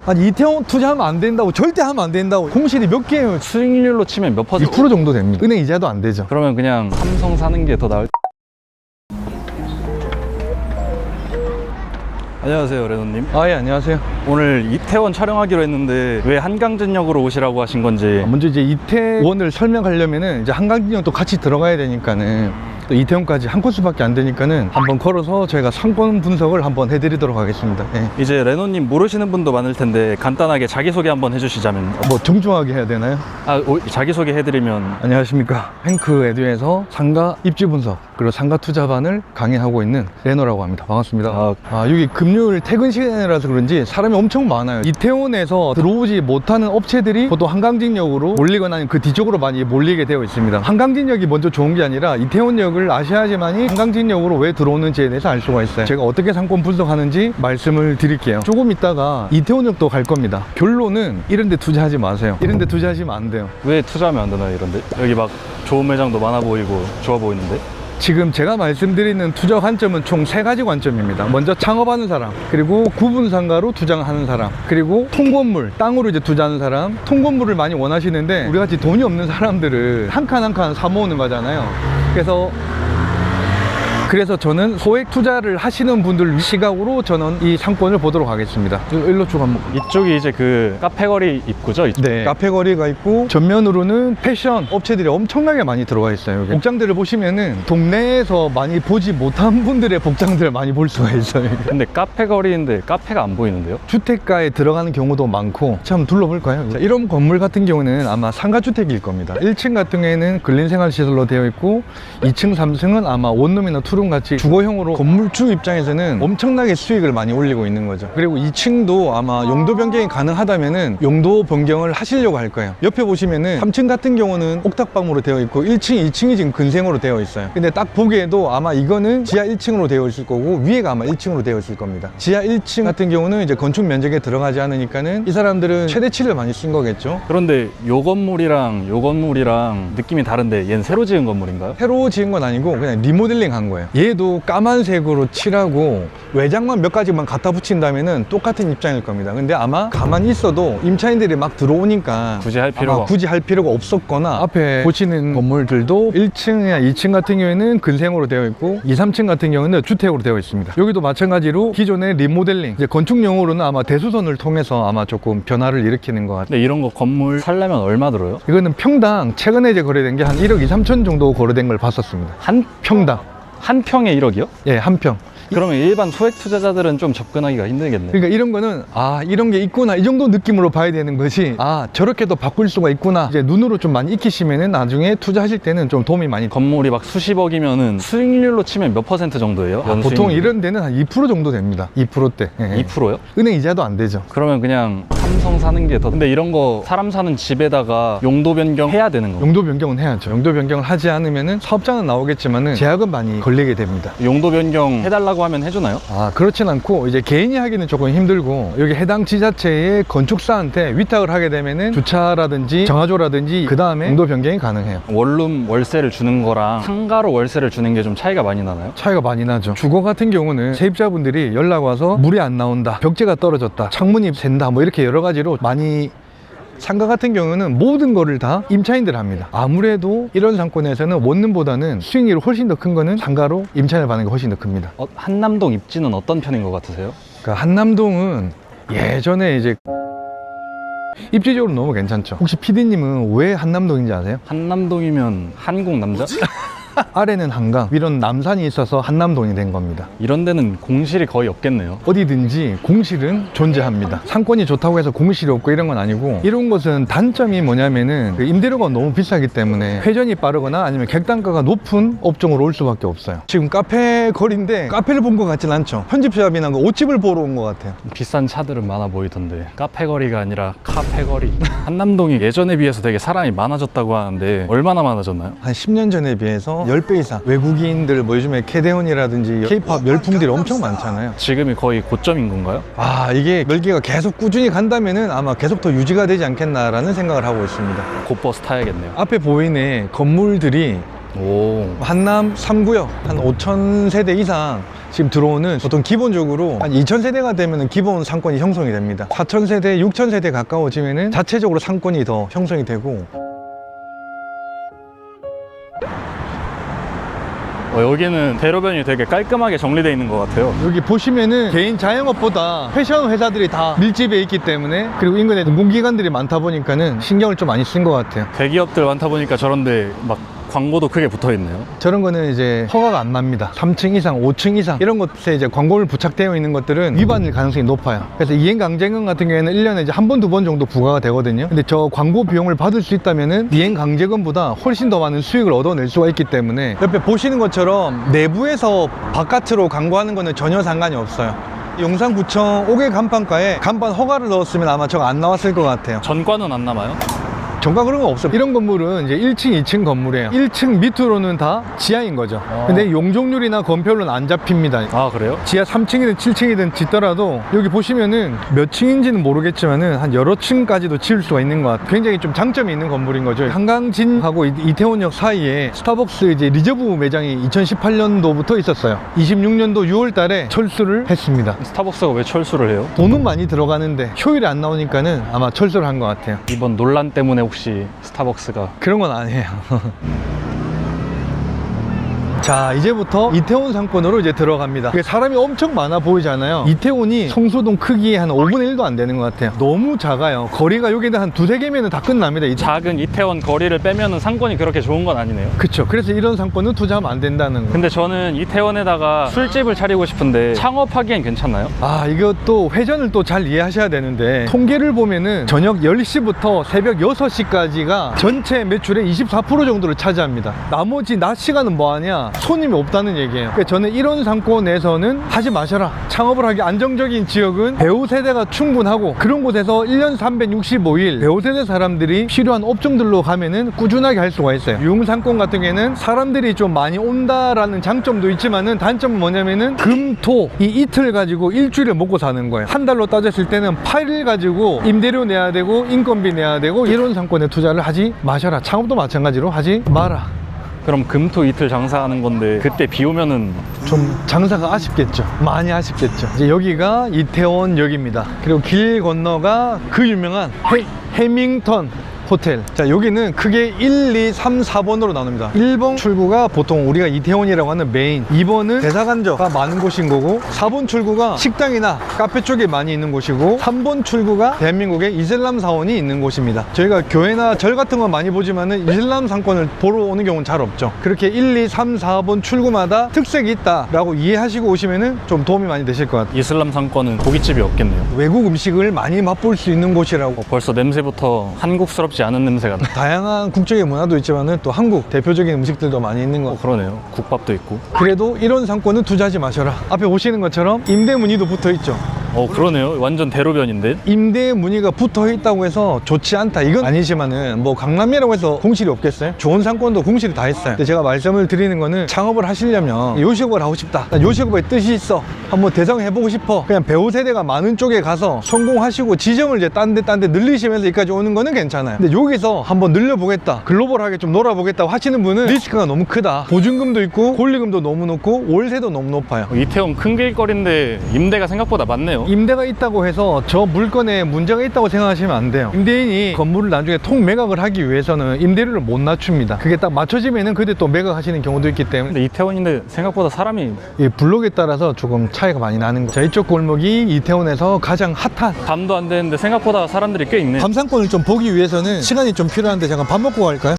아니 이태원 투자하면 안 된다고, 절대 하면 안 된다고. 공실이 몇 개예요? 수익률로 치면 몇 퍼센트? 2% 정도 됩니다. 은행 이자도 안 되죠. 그러면 그냥 삼성 사는 게 더 나을. 안녕하세요, 레노님. 아, 예, 안녕하세요. 오늘 이태원 촬영하기로 했는데 왜 한강전역으로 오시라고 하신 건지. 먼저 이제 이태원을 설명하려면은 이제 한강진역도 같이 들어가야 되니까는, 또 이태원까지 한 코스밖에 안 되니까는 한번 걸어서 저희가 상권 분석을 한번 해드리도록 하겠습니다. 예. 이제 레노님 모르시는 분도 많을 텐데 간단하게 자기소개 한번 해주시자면. 뭐 정중하게 해야 되나요? 자기소개 해드리면. 안녕하십니까. 횡크에듀에서 상가 입지 분석 그리고 상가 투자반을 강의하고 있는 레노라고 합니다. 반갑습니다. 여기 금요일 퇴근 시간이라서 그런지 사람이 엄청 많아요. 이태원에서 들어오지 못하는 업체들이 보통 한강진역으로 몰리거나 아니면 그 뒤쪽으로 많이 몰리게 되어 있습니다. 한강진역이 먼저 좋은 게 아니라 이태원역을 아셔야지만이 한강진역으로 왜 들어오는지에 대해서 알 수가 있어요. 제가 어떻게 상권 분석하는지 말씀을 드릴게요. 조금 있다가 이태원역도 갈 겁니다. 결론은 이런 데 투자하지 마세요. 이런 데 투자하시면 안 돼요. 왜 투자하면 안 되나요, 이런데? 여기 막 좋은 매장도 많아 보이고 좋아 보이는데? 지금 제가 말씀드리는 투자 관점은 총 3가지 관점입니다. 먼저 창업하는 사람, 그리고 구분상가로 투자하는 사람, 그리고 통건물, 땅으로 이제 투자하는 사람. 통건물을 많이 원하시는데 우리같이 돈이 없는 사람들은 한 칸 한 칸 사 모으는 거잖아요. 그래서 저는 소액 투자를 하시는 분들 시각으로 저는 이 상권을 보도록 하겠습니다. 일로 쭉 한번. 이쪽이 이제 그 카페거리 입구죠? 네, 카페거리가 있고 전면으로는 패션 업체들이 엄청나게 많이 들어가 있어요. 여기 복장들을 보시면은 동네에서 많이 보지 못한 분들의 복장들을 많이 볼 수가 있어요. 근데 카페거리인데 카페가 안 보이는데요? 주택가에 들어가는 경우도 많고. 참 둘러볼까요? 자, 이런 건물 같은 경우는 아마 상가주택일 겁니다. 1층 같은 경우에는 근린생활시설로 되어 있고 2층, 3층은 아마 원룸이나 투룸 같이 주거형으로 건물주 입장에서는 엄청나게 수익을 많이 올리고 있는 거죠. 그리고 2층도 아마 용도 변경이 가능하다면은 용도 변경을 하시려고 할 거예요. 옆에 보시면은 3층 같은 경우는 옥탑방으로 되어 있고 1층, 2층이 지금 근생으로 되어 있어요. 근데 딱 보기에도 아마 이거는 지하 1층으로 되어 있을 거고 위에가 아마 1층으로 되어 있을 겁니다. 지하 1층 같은 경우는 이제 건축 면적에 들어가지 않으니까는 이 사람들은 최대치를 많이 쓴 거겠죠. 그런데 요 건물이랑 요 건물이랑 느낌이 다른데 얘는 새로 지은 건물인가요? 새로 지은 건 아니고 그냥 리모델링 한 거예요. 얘도 까만색으로 칠하고 외장만 몇 가지만 갖다 붙인다면은 똑같은 입장일 겁니다. 근데 아마 가만히 있어도 임차인들이 막 들어오니까 굳이 할 필요가 없었거나, 앞에 보시는 건물들도 1층이나 2층 같은 경우에는 근생으로 되어 있고 2, 3층 같은 경우는 주택으로 되어 있습니다. 여기도 마찬가지로 기존의 리모델링, 이제 건축용으로는 아마 대수선을 통해서 아마 조금 변화를 일으키는 것 같아요. 근데 이런 거 건물 살려면 얼마 들어요? 이거는 평당 최근에 이제 거래된 게 한 1억 2, 3천 정도 거래된 걸 봤었습니다. 한 평당. 한 평에 1억이요? 예, 한 평. 그러면 일반 소액 투자자들은 좀 접근하기가 힘들겠네. 그러니까 이런 거는 이런 게 있구나, 이 정도 느낌으로 봐야 되는 것이, 저렇게도 바꿀 수가 있구나, 이제 눈으로 좀 많이 익히시면은 나중에 투자하실 때는 좀 도움이 많이. 건물이 막 수십억이면은 수익률로 치면 몇 퍼센트 정도예요? 보통 이런 데는 한 2% 정도 됩니다. 2%대. 예. 2%요? 은행 이자도 안 되죠. 그러면 그냥 삼성 사는 게 더. 근데 이런 거 사람 사는 집에다가 용도 변경 해야 되는 거? 용도 변경은 해야죠. 용도 변경을 하지 않으면은 사업자는 나오겠지만은 제약은 많이 걸리게 됩니다. 용도 변경 해달라고 하면 해주나요? 그렇진 않고 이제 개인이 하기는 조금 힘들고, 여기 해당 지자체의 건축사한테 위탁을 하게 되면은 주차라든지 정화조라든지 그 다음에 용도 변경이 가능해요. 원룸 월세를 주는 거랑 상가로 월세를 주는 게 좀 차이가 많이 나나요? 차이가 많이 나죠. 주거 같은 경우는 세입자분들이 연락 와서 물이 안 나온다, 벽재가 떨어졌다, 창문이 샌다, 뭐 이렇게 여러 가지로 많이. 상가 같은 경우는 모든 거를 다 임차인들 합니다. 아무래도 이런 상권에서는 원룸보다는 수익률이 훨씬 더 큰 거는 상가로 임차인을 받는 게 훨씬 더 큽니다. 한남동 입지는 어떤 편인 것 같으세요? 그러니까 한남동은 예전에 이제 입지적으로 너무 괜찮죠. 혹시 PD님은 왜 한남동인지 아세요? 한남동이면 한국 남자? 아래는 한강, 위로는 남산이 있어서 한남동이 된 겁니다. 이런 데는 공실이 거의 없겠네요. 어디든지 공실은 존재합니다. 상권이 좋다고 해서 공실이 없고 이런 건 아니고, 이런 것은 단점이 뭐냐면은 임대료가 너무 비싸기 때문에 회전이 빠르거나 아니면 객단가가 높은 업종으로 올 수밖에 없어요. 지금 카페 거리인데 카페를 본 것 같진 않죠. 편집샵이나 옷집을 보러 온 것 같아요. 비싼 차들은 많아 보이던데 카페 거리가 아니라 카페 거리. 한남동이 예전에 비해서 되게 사람이 많아졌다고 하는데 얼마나 많아졌나요? 한 10년 전에 비해서 10배 이상. 외국인들 뭐 요즘에 캐데온이라든지 K-팝 열풍들이 엄청 많잖아요. 지금이 거의 고점인 건가요? 이게 열기가 계속 꾸준히 간다면은 아마 계속 더 유지가 되지 않겠나라는 생각을 하고 있습니다. 곧버스 타야겠네요. 앞에 보이는 건물들이 한남 3구역 한 5,000세대 이상 지금 들어오는 보통 기본적으로 한 2000세대가 되면 기본 상권이 형성이 됩니다. 4000세대, 6000세대 가까워지면 자체적으로 상권이 더 형성이 되고. 여기는 대로변이 되게 깔끔하게 정리되어 있는 것 같아요. 여기 보시면은 개인 자영업보다 패션 회사들이 다 밀집해 있기 때문에, 그리고 인근에 공공기관들이 많다 보니까는 신경을 좀 많이 쓴 것 같아요. 대기업들 많다 보니까 저런데 막 광고도 크게 붙어 있네요. 저런 거는 이제 허가가 안 납니다. 3층 이상, 5층 이상 이런 곳에 이제 광고를 부착되어 있는 것들은 위반일 가능성이 높아요. 그래서 이행강제금 같은 경우에는 1년에 이제 한 번, 두 번 정도 부과가 되거든요. 근데 저 광고 비용을 받을 수 있다면은 이행강제금보다 훨씬 더 많은 수익을 얻어낼 수가 있기 때문에, 옆에 보시는 것처럼 내부에서 바깥으로 광고하는 거는 전혀 상관이 없어요. 용산구청 5개 간판가에 간판 허가를 넣었으면 아마 저거 안 나왔을 것 같아요. 전과는 안 남아요? 정가 그런 거 없어요. 이런 건물은 이제 1층, 2층 건물이에요. 1층 밑으로는 다 지하인 거죠. 근데 용적률이나 건폐율은 안 잡힙니다. 아, 그래요? 지하 3층이든 7층이든 짓더라도 여기 보시면은 몇 층인지는 모르겠지만은 한 여러 층까지도 지을 수가 있는 것 같아요. 굉장히 좀 장점이 있는 건물인 거죠. 한강진하고 이태원역 사이에 스타벅스 이제 리저브 매장이 2018년도부터 있었어요. 26년도 6월 달에 철수를 했습니다. 스타벅스가 왜 철수를 해요? 돈은 많이 들어가는데 효율이 안 나오니까는 아마 철수를 한 것 같아요. 이번 논란 때문에 혹시 스타벅스가 그런 건 아니에요. 자, 이제부터 이태원 상권으로 이제 들어갑니다. 사람이 엄청 많아 보이잖아요. 이태원이 성수동 크기의 한 5분의 1도 안 되는 것 같아요. 너무 작아요. 거리가 여기는 한 두세 개면 다 끝납니다. 작은 이태원 거리를 빼면은 상권이 그렇게 좋은 건 아니네요. 그쵸. 그래서 이런 상권은 투자하면 안 된다는 거. 근데 저는 이태원에다가 술집을 차리고 싶은데 창업하기엔 괜찮나요? 아, 이것도 회전을 또 잘 이해하셔야 되는데, 통계를 보면은 저녁 10시부터 새벽 6시까지가 전체 매출의 24% 정도를 차지합니다. 나머지 낮 시간은 뭐 하냐? 손님이 없다는 얘기예요. 그러니까 저는 이런 상권에서는 하지 마셔라. 창업을 하기 안정적인 지역은 배우 세대가 충분하고, 그런 곳에서 1년 365일 배우 세대 사람들이 필요한 업종들로 가면은 꾸준하게 할 수가 있어요. 유흥상권 같은 경우에는 사람들이 좀 많이 온다라는 장점도 있지만은 단점은 뭐냐면은 금, 토 이 이틀 가지고 일주일을 먹고 사는 거예요. 한 달로 따졌을 때는 8일 가지고 임대료 내야 되고 인건비 내야 되고, 이런 상권에 투자를 하지 마셔라. 창업도 마찬가지로 하지 마라. 그럼 금토 이틀 장사하는 건데 그때 비 오면은 좀 장사가 아쉽겠죠. 많이 아쉽겠죠. 이제 여기가 이태원역입니다. 그리고 길 건너가 그 유명한 해밍턴 호텔. 자, 여기는 크게 1, 2, 3, 4번으로 나눕니다. 1번 출구가 보통 우리가 이태원이라고 하는 메인, 2번은 대사관저가 많은 곳인 거고, 4번 출구가 식당이나 카페 쪽에 많이 있는 곳이고, 3번 출구가 대한민국의 이슬람 사원이 있는 곳입니다. 저희가 교회나 절 같은 건 많이 보지만은 이슬람 상권을 보러 오는 경우는 잘 없죠. 그렇게 1, 2, 3, 4번 출구마다 특색이 있다라고 이해하시고 오시면은 좀 도움이 많이 되실 것 같아요. 이슬람 상권은 고깃집이 없겠네요. 외국 음식을 많이 맛볼 수 있는 곳이라고. 벌써 냄새부터 한국스럽지 않은 냄새가 나. 다양한 국적의 문화도 있지만은 또 한국 대표적인 음식들도 많이 있는 거. 그러네요. 국밥도 있고. 그래도 이런 상권은 투자하지 마셔라. 앞에 보시는 것처럼 임대 문의도 붙어 있죠. 그러네요. 완전 대로변인데. 임대 문의가 붙어 있다고 해서 좋지 않다 이건 아니지만은, 뭐 강남이라고 해서 공실이 없겠어요? 좋은 상권도 공실이 다 있어요. 근데 제가 말씀을 드리는 거는, 창업을 하시려면 요식업을 하고 싶다, 요식업에 뜻이 있어, 한번 대성해보고 싶어, 그냥 배우 세대가 많은 쪽에 가서 성공하시고 지점을 이제 딴 데 늘리시면서 여기까지 오는 거는 괜찮아요. 근데 여기서 한번 늘려보겠다, 글로벌하게 좀 놀아보겠다 하시는 분은 리스크가 너무 크다. 보증금도 있고 권리금도 너무 높고 월세도 너무 높아요. 이태원 큰 길거리인데 임대가 생각보다 많네요. 임대가 있다고 해서 저 물건에 문제가 있다고 생각하시면 안 돼요. 임대인이 건물을 나중에 통 매각을 하기 위해서는 임대료를 못 낮춥니다. 그게 딱 맞춰지면은 그때 또 매각하시는 경우도 있기 때문에. 근데 이태원인데 생각보다 사람이 이 블록에 따라서 조금 차이가 많이 나는 거죠. 이쪽 골목이 이태원에서 가장 핫한, 밤도 안 되는데 생각보다 사람들이 꽤 있네. 밤상권을 좀 보기 위해서는 시간이 좀 필요한데, 잠깐 밥 먹고 갈까요?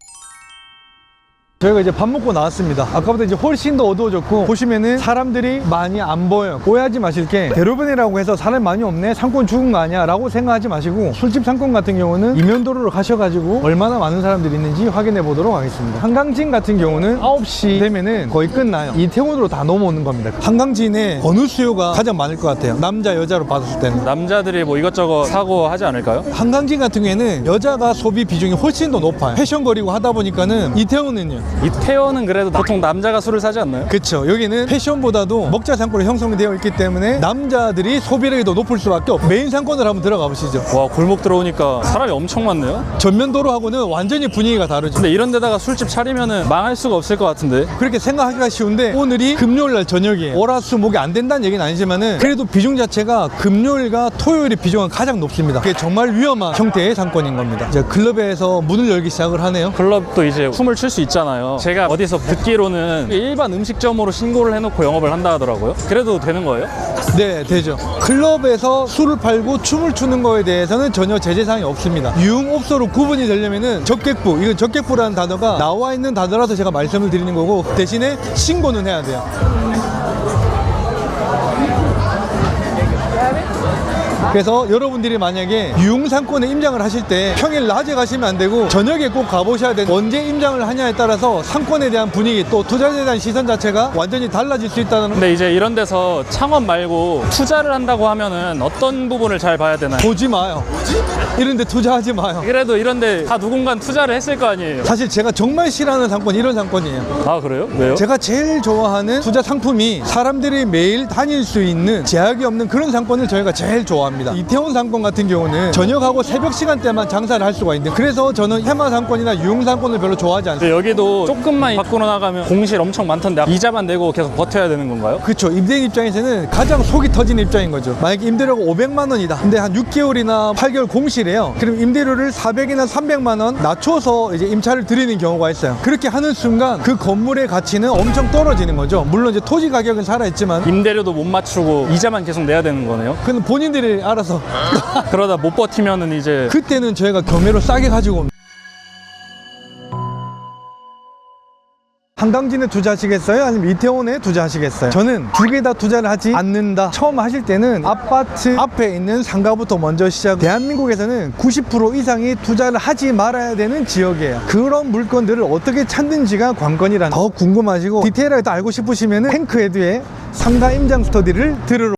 저희가 이제 밥 먹고 나왔습니다. 아까보다 이제 훨씬 더 어두워졌고, 보시면은 사람들이 많이 안 보여요. 오해하지 마실 게, 대로변이라고 해서 사람이 많이 없네, 상권 죽은 거 아니야 라고 생각하지 마시고, 술집 상권 같은 경우는 이면도로를 가셔가지고 얼마나 많은 사람들이 있는지 확인해 보도록 하겠습니다. 한강진 같은 경우는 9시 되면은 거의 끝나요. 이태원으로 다 넘어오는 겁니다. 한강진에 어느 수요가 가장 많을 것 같아요? 남자 여자로 봤을 때는. 남자들이 뭐 이것저것 사고 하지 않을까요? 한강진 같은 경우에는 여자가 소비 비중이 훨씬 더 높아요. 패션거리고 하다 보니까는, 이태원은요 이태원은 그래도 보통 남자가 술을 사지 않나요? 그쵸. 여기는 패션보다도 먹자 상권으로 형성되어 있기 때문에 남자들이 소비력이 더 높을 수밖에 없고 메인 상권으로 한번 들어가 보시죠. 와, 골목 들어오니까 사람이 엄청 많네요. 전면도로하고는 완전히 분위기가 다르죠. 근데 이런 데다가 술집 차리면은 망할 수가 없을 것 같은데. 그렇게 생각하기가 쉬운데 오늘이 금요일날 저녁이에요. 월화수목이 안 된다는 얘기는 아니지만은 그래도 비중 자체가 금요일과 토요일의 비중은 가장 높습니다. 그게 정말 위험한 형태의 상권인 겁니다. 이제 클럽에서 문을 열기 시작을 하네요. 클럽도 이제 춤을 출 수 있잖아요. 제가 어디서 듣기로는 일반 음식점으로 신고를 해놓고 영업을 한다 하더라고요. 그래도 되는 거예요? 네, 되죠. 클럽에서 술을 팔고 춤을 추는 거에 대해서는 전혀 제재사항이 없습니다. 유흥업소로 구분이 되려면은 적객부, 이건 적객부라는 단어가 나와 있는 단어라서 제가 말씀을 드리는 거고 대신에 신고는 해야 돼요. 그래서 여러분들이 만약에 유흥상권에 임장을 하실 때 평일 낮에 가시면 안 되고 저녁에 꼭 가보셔야 돼요. 언제 임장을 하냐에 따라서 상권에 대한 분위기 또 투자에 대한 시선 자체가 완전히 달라질 수 있다는 근데 이제 이런 데서 창업 말고 투자를 한다고 하면은 어떤 부분을 잘 봐야 되나요? 보지 마요. 이런 데 투자하지 마요. 그래도 이런 데 다 누군가는 투자를 했을 거 아니에요? 사실 제가 정말 싫어하는 상권 이런 상권이에요. 아, 그래요? 왜요? 제가 제일 좋아하는 투자 상품이 사람들이 매일 다닐 수 있는 제약이 없는 그런 상권을 저희가 제일 좋아합니다. 이태원 상권 같은 경우는 저녁하고 새벽 시간대만 장사를 할 수가 있는데 그래서 저는 테마 상권이나 유흥 상권을 별로 좋아하지 않습니다. 근데 여기도 조금만 밖으로 나가면 공실 엄청 많던데 이자만 내고 계속 버텨야 되는 건가요? 그렇죠. 임대인 입장에서는 가장 속이 터지는 입장인 거죠. 만약에 임대료가 500만 원이다. 근데 한 6개월이나 8개월 공실이에요. 그럼 임대료를 400이나 300만 원 낮춰서 이제 임차를 드리는 경우가 있어요. 그렇게 하는 순간 그 건물의 가치는 엄청 떨어지는 거죠. 물론 이제 토지 가격은 살아있지만 임대료도 못 맞추고 이자만 계속 내야 되는 거네요? 그건 본인들이 알아서 그러다 못 버티면은 이제 그때는 저희가 경매로 싸게 가지고 옵니다. 한강진에 투자하시겠어요? 아니면 이태원에 투자하시겠어요? 저는 두 개 다 투자를 하지 않는다. 처음 하실 때는 아파트 앞에 있는 상가부터 먼저 시작. 대한민국에서는 90% 이상이 투자를 하지 말아야 되는 지역이에요. 그런 물건들을 어떻게 찾는지가 관건이란 더 궁금하시고 디테일하게 더 알고 싶으시면 탱크헤드의 상가 임장 스터디를 들으러